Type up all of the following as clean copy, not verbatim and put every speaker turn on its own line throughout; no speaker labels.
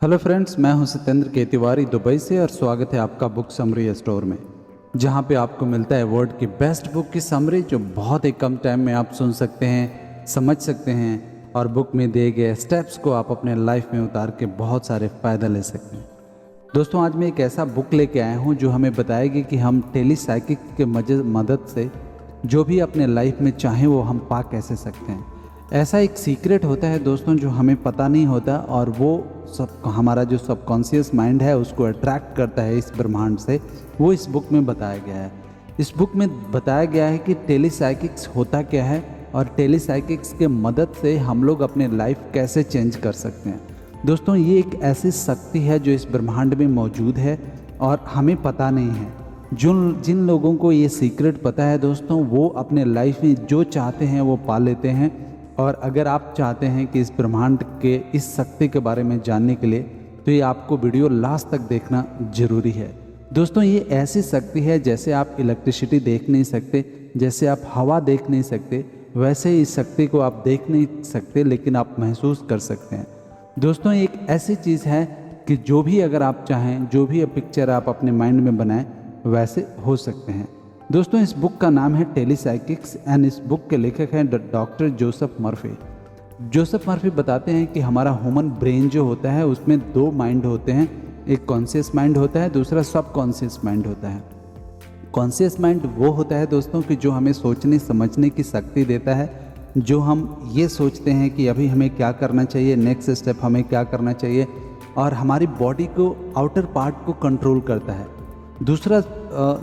Hello friends, मैं हूं सत्येंद्र के तिवारी दुबई से और स्वागत है आपका बुक समरी स्टोर में, जहां पे आपको मिलता है वर्ल्ड की बेस्ट बुक की समरी जो बहुत ही कम टाइम में आप सुन सकते हैं, समझ सकते हैं और बुक में दिए गए स्टेप्स को आप अपने लाइफ में उतार के बहुत सारे फ़ायदा ले सकते हैं। दोस्तों, आज मैं एक ऐसा बुक लेके आया हूं जो हमें बताएगी कि हम टेलीसाइकिक के मदद से जो भी अपने लाइफ में चाहें वो हम पा कैसे सकते हैं। ऐसा एक सीक्रेट होता है दोस्तों जो हमें पता नहीं होता और वो सब हमारा जो सबकॉन्शियस माइंड है उसको अट्रैक्ट करता है इस ब्रह्मांड से। वो इस बुक में बताया गया है। इस बुक में बताया गया है कि टेलीसाइकिक्स होता क्या है और टेलीसाइकिक्स के मदद से हम लोग अपने लाइफ कैसे चेंज कर सकते हैं। दोस्तों, ये एक ऐसी शक्ति है जो इस ब्रह्मांड में मौजूद है और हमें पता नहीं है। जिन लोगों को ये सीक्रेट पता है दोस्तों, वो अपने लाइफ में जो चाहते हैं वो पा लेते हैं। और अगर आप चाहते हैं कि इस ब्रह्मांड के इस शक्ति के बारे में जानने के लिए तो ये आपको वीडियो लास्ट तक देखना जरूरी है। दोस्तों, ये ऐसी शक्ति है जैसे आप इलेक्ट्रिसिटी देख नहीं सकते, जैसे आप हवा देख नहीं सकते, वैसे ही इस शक्ति को आप देख नहीं सकते लेकिन आप महसूस कर सकते हैं। दोस्तों, एक ऐसी चीज़ है कि जो भी अगर आप चाहें, जो भी पिक्चर आप अपने माइंड में बनाएं वैसे हो सकते हैं। दोस्तों, इस बुक का नाम है टेलीसाइकिक्स एंड इस बुक के लेखक हैं doctor Joseph Murphy. Joseph Murphy बताते हैं कि हमारा ह्यूमन ब्रेन जो होता है उसमें दो माइंड होते हैं, एक कॉन्शियस माइंड होता है, दूसरा सब कॉन्शियस माइंड होता है। कॉन्शियस माइंड वो होता है दोस्तों कि जो हमें सोचने समझने की शक्ति देता है, जो हम ये सोचते हैं कि अभी हमें क्या करना चाहिए, नेक्स्ट स्टेप हमें क्या करना चाहिए, और हमारी बॉडी को आउटर पार्ट को कंट्रोल करता है। दूसरा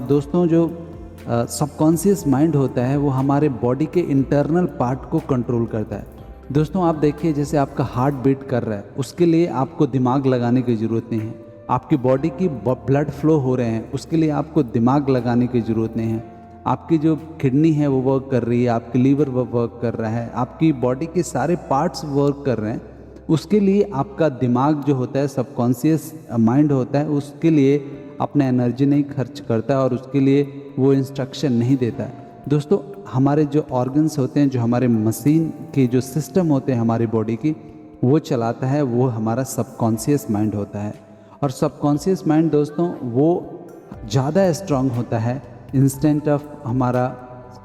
दोस्तों, जो सबकॉन्शियस माइंड होता है वो हमारे बॉडी के इंटरनल पार्ट को कंट्रोल करता है। दोस्तों, आप देखिए, जैसे आपका हार्ट बीट कर रहा है उसके लिए आपको दिमाग लगाने की ज़रूरत नहीं है। आपकी बॉडी की ब्लड फ्लो हो रहे हैं उसके लिए आपको दिमाग लगाने की ज़रूरत नहीं है। आपकी जो किडनी है वो वर्क कर रही है, आपकी लीवर वो वर्क कर रहा है, आपकी बॉडी के सारे पार्ट्स वर्क कर रहे हैं, उसके लिए आपका दिमाग जो होता है, सबकॉन्शियस माइंड होता है, उसके लिए अपना एनर्जी नहीं खर्च करता है और उसके लिए वो इंस्ट्रक्शन नहीं देता है। दोस्तों, हमारे जो ऑर्गन्स होते हैं, जो हमारे मशीन के जो सिस्टम होते हैं हमारी बॉडी की, वो चलाता है वो हमारा सबकॉन्शियस माइंड होता है। और सबकॉन्शियस माइंड दोस्तों वो ज़्यादा स्ट्रांग होता है इंस्टेंट ऑफ हमारा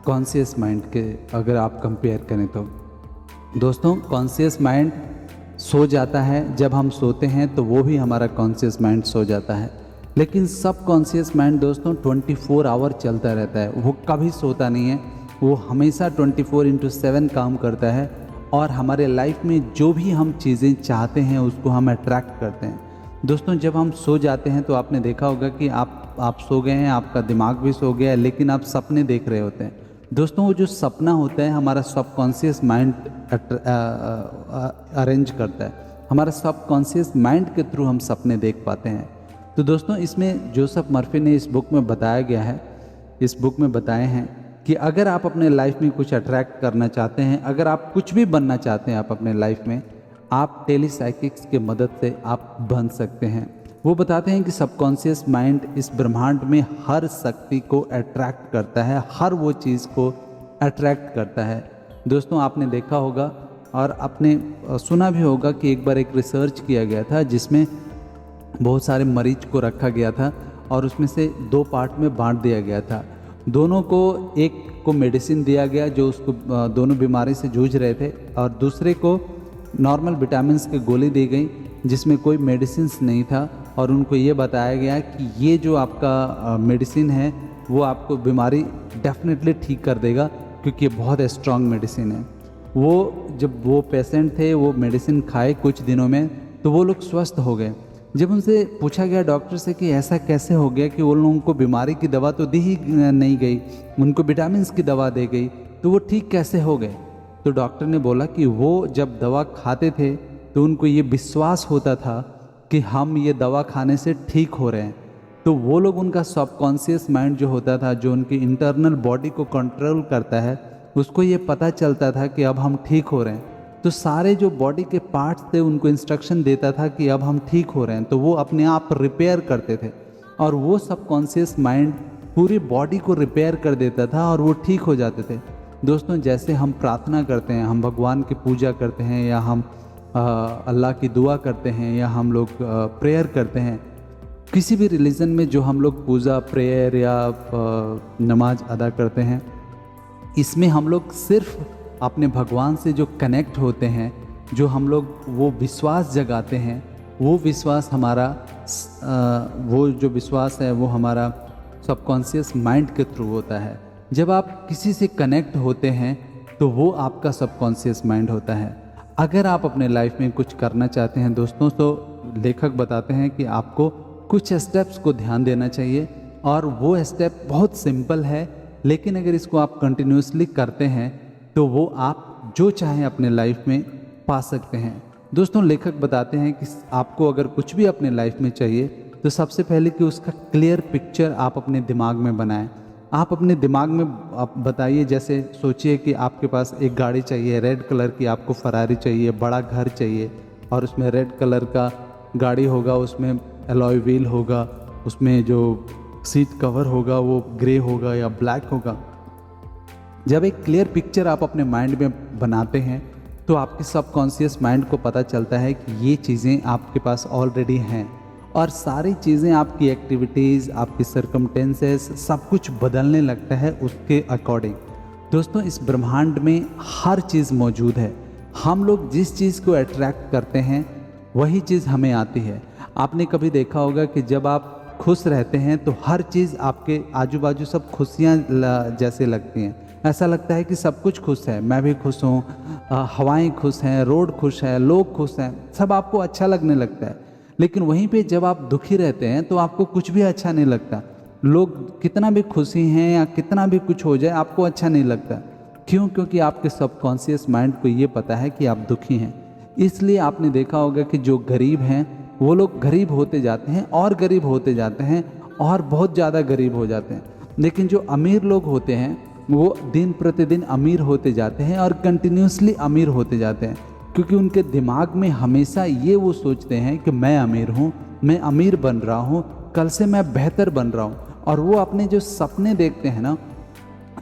कॉन्शियस माइंड के, अगर आप कंपेयर करें तो। दोस्तों, कॉन्शियस माइंड सो जाता है, जब हम सोते हैं तो वो भी हमारा कॉन्शियस माइंड सो जाता है। लेकिन सब कॉन्शियस माइंड दोस्तों 24 आवर चलता रहता है, वो कभी सोता नहीं है, वो हमेशा 24/7 काम करता है और हमारे लाइफ में जो भी हम चीज़ें चाहते हैं उसको हम अट्रैक्ट करते हैं। दोस्तों, जब हम सो जाते हैं तो आपने देखा होगा कि आप सो गए हैं, आपका दिमाग भी सो गया है, लेकिन आप सपने देख रहे होते हैं। दोस्तों, वो जो सपना होता है हमारा सबकॉन्शियस माइंड अरेंज करता है, हमारा सबकॉन्शियस माइंड के थ्रू हम सपने देख पाते हैं। तो दोस्तों, इसमें जोसेफ मर्फी ने इस बुक में बताया गया है, इस बुक में बताए हैं कि अगर आप अपने लाइफ में कुछ अट्रैक्ट करना चाहते हैं, अगर आप कुछ भी बनना चाहते हैं आप अपने लाइफ में, आप टेलीसाइकिक्स के मदद से आप बन सकते हैं। वो बताते हैं कि सबकॉन्शियस माइंड इस ब्रह्मांड में हर शक्ति को अट्रैक्ट करता है, हर वो चीज़ को अट्रैक्ट करता है। दोस्तों, आपने देखा होगा और आपने सुना भी होगा कि एक बार एक रिसर्च किया गया था जिसमें बहुत सारे मरीज को रखा गया था और उसमें से 2 पार्ट में बांट दिया गया था। दोनों को, एक को मेडिसिन दिया गया जो उसको दोनों बीमारी से जूझ रहे थे, और दूसरे को नॉर्मल विटामिन्स की गोली दी गई जिसमें कोई मेडिसिन्स नहीं था, और उनको ये बताया गया कि ये जो आपका मेडिसिन है वो आपको बीमारी डेफिनेटली ठीक कर देगा क्योंकि ये बहुत स्ट्रॉन्ग मेडिसिन है। जब वो पेशेंट थे वो मेडिसिन खाए कुछ दिनों में तो वो लोग स्वस्थ हो गए। जब उनसे पूछा गया डॉक्टर से कि ऐसा कैसे हो गया कि उन लोगों को बीमारी की दवा तो दी ही नहीं गई, उनको विटामिन्स की दवा दी गई, तो वो ठीक कैसे हो गए? तो डॉक्टर ने बोला कि वो जब दवा खाते थे तो उनको ये विश्वास होता था कि हम ये दवा खाने से ठीक हो रहे हैं। तो वो लोग, उनका सबकॉन्शियस माइंड जो होता था, जो उनकी इंटरनल बॉडी को कंट्रोल करता है, उसको ये पता चलता था कि अब हम ठीक हो रहे हैं। तो सारे जो बॉडी के पार्ट्स थे उनको इंस्ट्रक्शन देता था कि अब हम ठीक हो रहे हैं, तो वो अपने आप रिपेयर करते थे और वो सबकॉन्शियस माइंड पूरी बॉडी को रिपेयर कर देता था और वो ठीक हो जाते थे। दोस्तों, जैसे हम प्रार्थना करते हैं, हम भगवान की पूजा करते हैं या हम अल्लाह की दुआ करते हैं या हम लोग प्रेयर करते हैं, किसी भी रिलीजन में जो हम लोग पूजा प्रेयर या नमाज अदा करते हैं, इसमें हम लोग सिर्फ अपने भगवान से जो कनेक्ट होते हैं, जो हम लोग वो विश्वास जगाते हैं, वो विश्वास हमारा वो जो विश्वास है वो हमारा सबकॉन्शियस माइंड के थ्रू होता है। जब आप किसी से कनेक्ट होते हैं तो वो आपका सबकॉन्शियस माइंड होता है। अगर आप अपने लाइफ में कुछ करना चाहते हैं दोस्तों, तो लेखक बताते हैं कि आपको कुछ स्टेप्स को ध्यान देना चाहिए, और वो स्टेप बहुत सिंपल है, लेकिन अगर इसको आप कंटिन्यूसली करते हैं तो वो आप जो चाहें अपने लाइफ में पा सकते हैं। दोस्तों, लेखक बताते हैं कि आपको अगर कुछ भी अपने लाइफ में चाहिए तो सबसे पहले कि उसका क्लियर पिक्चर आप अपने दिमाग में बनाएं। आप अपने दिमाग में आप बताइए, जैसे सोचिए कि आपके पास एक गाड़ी चाहिए रेड कलर की, आपको फरारी चाहिए, बड़ा घर चाहिए, और उसमें रेड कलर का गाड़ी होगा, उसमें अलॉय व्हील होगा, उसमें जो सीट कवर होगा वो ग्रे होगा या ब्लैक होगा। जब एक क्लियर पिक्चर आप अपने माइंड में बनाते हैं तो आपके सबकॉन्शियस माइंड को पता चलता है कि ये चीज़ें आपके पास ऑलरेडी हैं, और सारी चीज़ें, आपकी एक्टिविटीज़, आपकी सर्कमटेंसेस, सब कुछ बदलने लगता है उसके अकॉर्डिंग। दोस्तों, इस ब्रह्मांड में हर चीज़ मौजूद है। हम लोग जिस चीज़ को अट्रैक्ट करते हैं वही चीज़ हमें आती है। आपने कभी देखा होगा कि जब आप खुश रहते हैं तो हर चीज़ आपके आजू बाजू सब खुशियाँ जैसे लगती हैं। ऐसा लगता है कि सब कुछ खुश है, मैं भी खुश हूँ, हवाएं खुश हैं, रोड खुश है, लोग खुश हैं, सब आपको अच्छा लगने लगता है। लेकिन वहीं पे जब आप दुखी रहते हैं तो आपको कुछ भी अच्छा नहीं लगता। लोग कितना भी खुशी हैं या कितना भी कुछ हो जाए, आपको अच्छा नहीं लगता। क्यों? क्योंकि आपके सबकॉन्शियस माइंड को ये पता है कि आप दुखी हैं। इसलिए आपने देखा होगा कि जो गरीब हैं वो लोग गरीब होते जाते हैं और गरीब होते जाते हैं और बहुत ज़्यादा गरीब हो जाते हैं। लेकिन जो अमीर लोग होते हैं वो दिन प्रतिदिन अमीर होते जाते हैं और कंटिन्यूसली अमीर होते जाते हैं, क्योंकि उनके दिमाग में हमेशा ये वो सोचते हैं कि मैं अमीर हूँ, मैं अमीर बन रहा हूँ, कल से मैं बेहतर बन रहा हूँ। और वो अपने जो सपने देखते हैं ना,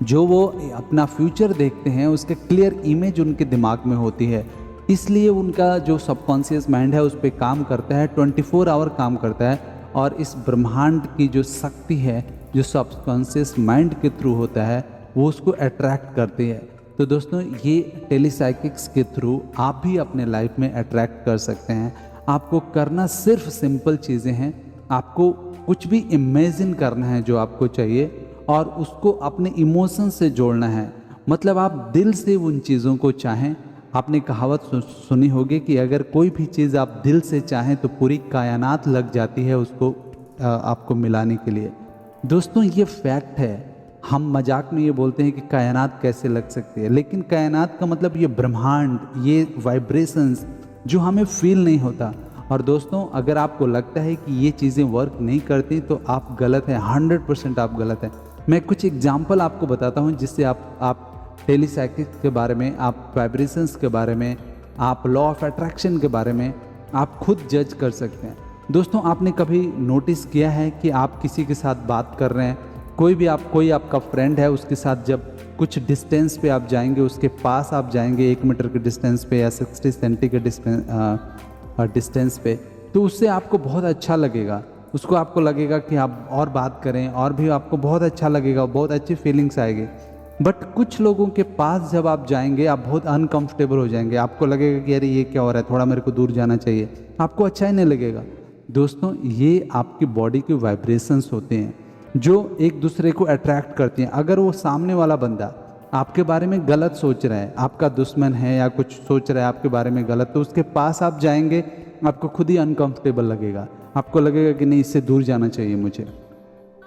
जो वो अपना फ्यूचर देखते हैं, उसके क्लियर इमेज उनके दिमाग में होती है। इसलिए उनका जो सबकॉन्शियस माइंड है उस पर काम करता है, 24 आवर काम करता है, और इस ब्रह्मांड की जो शक्ति है जो सबकॉन्शियस माइंड के थ्रू होता है वो उसको अट्रैक्ट करती है। तो दोस्तों, ये टेलीसाइकिक्स के थ्रू आप भी अपने लाइफ में अट्रैक्ट कर सकते हैं। आपको करना सिर्फ सिंपल चीज़ें हैं। आपको कुछ भी इमेजिन करना है जो आपको चाहिए, और उसको अपने इमोशन से जोड़ना है। मतलब आप दिल से उन चीज़ों को चाहें। आपने कहावत सुनी होगी कि अगर कोई भी चीज़ आप दिल से चाहें तो पूरी कायनात लग जाती है उसको आपको मिलाने के लिए। दोस्तों, ये फैक्ट है। हम मजाक में ये बोलते हैं कि कायनात कैसे लग सकती है, लेकिन कायनात का मतलब ये ब्रह्मांड, ये वाइब्रेशंस जो हमें फील नहीं होता। और दोस्तों, अगर आपको लगता है कि ये चीज़ें वर्क नहीं करती तो आप गलत हैं, 100% आप गलत हैं। मैं कुछ एग्जांपल आपको बताता हूँ जिससे आप टेलीसाइकिक्स के बारे में, आप वाइब्रेशंस के बारे में, आप लॉ ऑफ अट्रैक्शन के बारे में आप खुद जज कर सकते हैं। दोस्तों, आपने कभी नोटिस किया है कि आप किसी के साथ बात कर रहे हैं, कोई आपका फ्रेंड है, उसके साथ जब कुछ डिस्टेंस पे आप जाएंगे, उसके पास आप जाएंगे 1 मीटर के डिस्टेंस पे या 60 सेंटी के डिस्टेंस पे, तो उससे आपको बहुत अच्छा लगेगा। उसको आपको लगेगा कि आप और बात करें, और भी आपको बहुत अच्छा लगेगा, बहुत अच्छी फीलिंग्स आएगी। बट कुछ लोगों के पास जब आप जाएंगे आप बहुत अनकंफर्टेबल हो जाएंगे। आपको लगेगा कि अरे ये क्या हो रहा है, थोड़ा मेरे को दूर जाना चाहिए, आपको अच्छा ही नहीं लगेगा। दोस्तों, ये आपकी बॉडी के वाइब्रेशंस होते हैं जो एक दूसरे को अट्रैक्ट करती हैं। अगर वो सामने वाला बंदा आपके बारे में गलत सोच रहा है, आपका दुश्मन है या कुछ सोच रहा है आपके बारे में गलत, तो उसके पास आप जाएंगे, आपको खुद ही अनकंफर्टेबल लगेगा, आपको लगेगा कि नहीं, इससे दूर जाना चाहिए मुझे।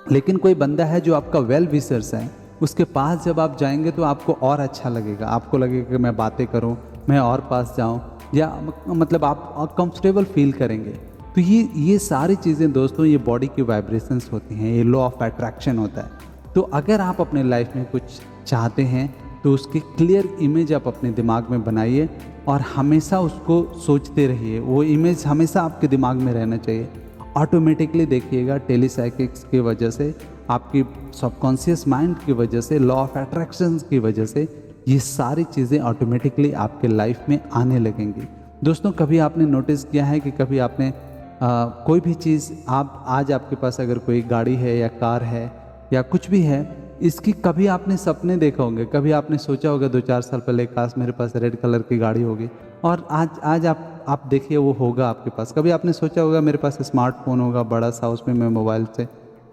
लेकिन कोई बंदा है जो आपका वेल विशर्स है, उसके पास जब आप जाएंगे तो आपको और अच्छा लगेगा, आपको लगेगा कि मैं बातें करूं, मैं और पास जाऊं, या मतलब आप कंफर्टेबल फील करेंगे। तो ये सारी चीज़ें दोस्तों, ये बॉडी की वाइब्रेशंस होती हैं, ये लॉ ऑफ अट्रैक्शन होता है। तो अगर आप अपने लाइफ में कुछ चाहते हैं तो उसकी क्लियर इमेज आप अपने दिमाग में बनाइए और हमेशा उसको सोचते रहिए। वो इमेज हमेशा आपके दिमाग में रहना चाहिए। ऑटोमेटिकली देखिएगा, टेलीसाइकिक्स की वजह से, आपकी सबकॉन्शियस माइंड की वजह से, लॉ ऑफ अट्रैक्शन की वजह से ये सारी चीज़ें ऑटोमेटिकली आपके लाइफ में आने लगेंगी। दोस्तों कभी आपने नोटिस किया है कि कभी आपने कोई भी चीज़ आप आज आपके पास अगर कोई गाड़ी है या कार है या कुछ भी है, इसकी कभी आपने सपने देखा होंगे, कभी आपने सोचा होगा 2-4 साल पहले काश मेरे पास रेड कलर की गाड़ी होगी, और आज आप देखिए वो होगा आपके पास। कभी आपने सोचा होगा मेरे पास स्मार्टफोन होगा बड़ा सा, उसमें मैं मोबाइल से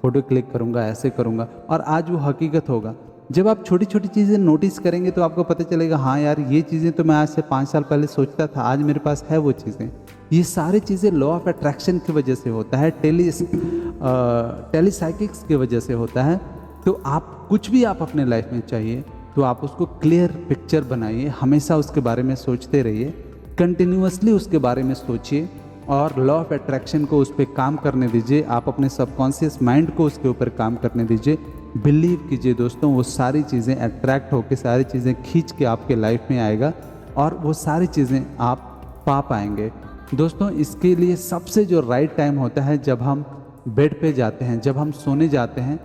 फ़ोटो क्लिक करूँगा, ऐसे करूँगा, और आज वो हकीकत होगा। जब आप छोटी छोटी चीज़ें नोटिस करेंगे तो आपको पता चलेगा हाँ यार, ये चीज़ें तो मैं आज से 5 साल पहले सोचता था, आज मेरे पास है वो चीज़ें। ये सारी चीज़ें लॉ ऑफ अट्रैक्शन की वजह से होता है, टेलीसाइकिक्स की वजह से होता है। तो आप कुछ भी आप अपने लाइफ में चाहिए तो आप उसको क्लियर पिक्चर बनाइए, हमेशा उसके बारे में सोचते रहिए, कंटिन्यूअसली उसके बारे में सोचिए और लॉ ऑफ अट्रैक्शन को उस पर काम करने दीजिए। आप अपने सबकॉन्शियस माइंड को उसके ऊपर काम करने दीजिए। बिलीव कीजिए दोस्तों, वो सारी चीज़ें अट्रैक्ट होकर, सारी चीज़ें खींच के आपके लाइफ में आएगा और वो सारी चीज़ें आप पा पाएंगे। दोस्तों इसके लिए सबसे जो राइट टाइम होता है जब हम बेड पे जाते हैं, जब हम सोने जाते हैं,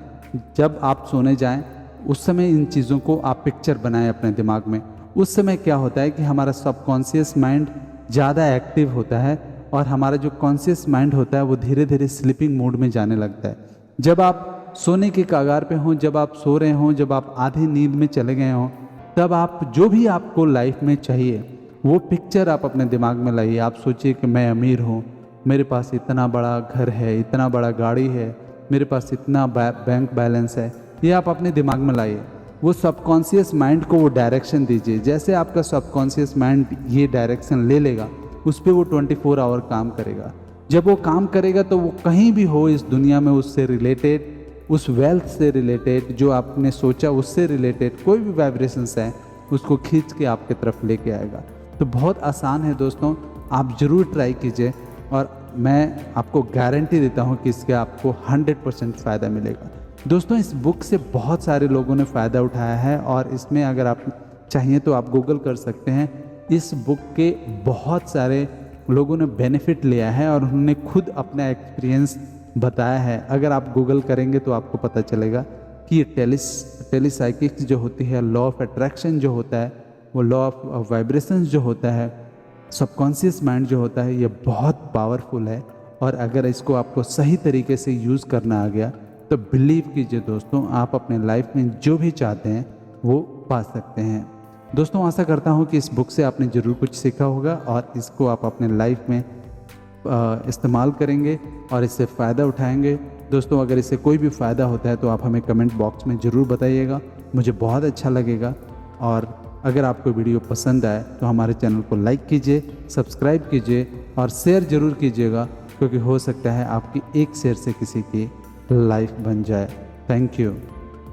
जब आप सोने जाएं उस समय इन चीज़ों को आप पिक्चर बनाएं अपने दिमाग में। उस समय क्या होता है कि हमारा सबकॉन्शियस माइंड ज़्यादा एक्टिव होता है और हमारा जो कॉन्शियस माइंड होता है वो धीरे धीरे स्लीपिंग मोड में जाने लगता है। जब आप सोने के कगार पे हों, जब आप सो रहे हों, जब आप आधी नींद में चले गए हों, तब आप जो भी आपको लाइफ में चाहिए वो पिक्चर आप अपने दिमाग में लाइए। आप सोचिए कि मैं अमीर हूँ, मेरे पास इतना बड़ा घर है, इतना बड़ा गाड़ी है, मेरे पास इतना बैंक बैलेंस है, ये आप अपने दिमाग में लाइए। वो सबकॉन्शियस माइंड को वो डायरेक्शन दीजिए। जैसे आपका सबकॉन्शियस माइंड ये डायरेक्शन ले लेगा उस पर वो 24 आवर काम करेगा। जब वो काम करेगा तो वो कहीं भी हो इस दुनिया में, उससे रिलेटेड, उस वेल्थ से रिलेटेड, जो आपने सोचा उससे रिलेटेड कोई भी वाइब्रेशंस है उसको खींच के आपके तरफ लेके आएगा। तो बहुत आसान है दोस्तों, आप ज़रूर ट्राई कीजिए और मैं आपको गारंटी देता हूँ कि इसके आपको 100% फ़ायदा मिलेगा। दोस्तों इस बुक से बहुत सारे लोगों ने फ़ायदा उठाया है और इसमें अगर आप चाहिए तो आप गूगल कर सकते हैं। इस बुक के बहुत सारे लोगों ने बेनिफिट लिया है और उन्होंने खुद अपना एक्सपीरियंस बताया है। अगर आप गूगल करेंगे तो आपको पता चलेगा कि ये टेलीसाइकिक्स जो होती है, लॉ ऑफ अट्रैक्शन जो होता है, वो लॉ ऑफ वाइब्रेशंस जो होता है, सबकॉन्शियस माइंड जो होता है, ये बहुत पावरफुल है। और अगर इसको आपको सही तरीके से यूज़ करना आ गया तो बिलीव कीजिए दोस्तों, आप अपने लाइफ में जो भी चाहते हैं वो पा सकते हैं। दोस्तों आशा करता हूँ कि इस बुक से आपने ज़रूर कुछ सीखा होगा और इसको आप अपने लाइफ में इस्तेमाल करेंगे और इससे फ़ायदा उठाएंगे। दोस्तों अगर इससे कोई भी फ़ायदा होता है तो आप हमें कमेंट बॉक्स में ज़रूर बताइएगा, मुझे बहुत अच्छा लगेगा। और अगर आपको वीडियो पसंद आए तो हमारे चैनल को लाइक कीजिए, सब्सक्राइब कीजिए और शेयर ज़रूर कीजिएगा, क्योंकि हो सकता है आपकी एक शेयर से किसी की लाइफ बन जाए। Thank you.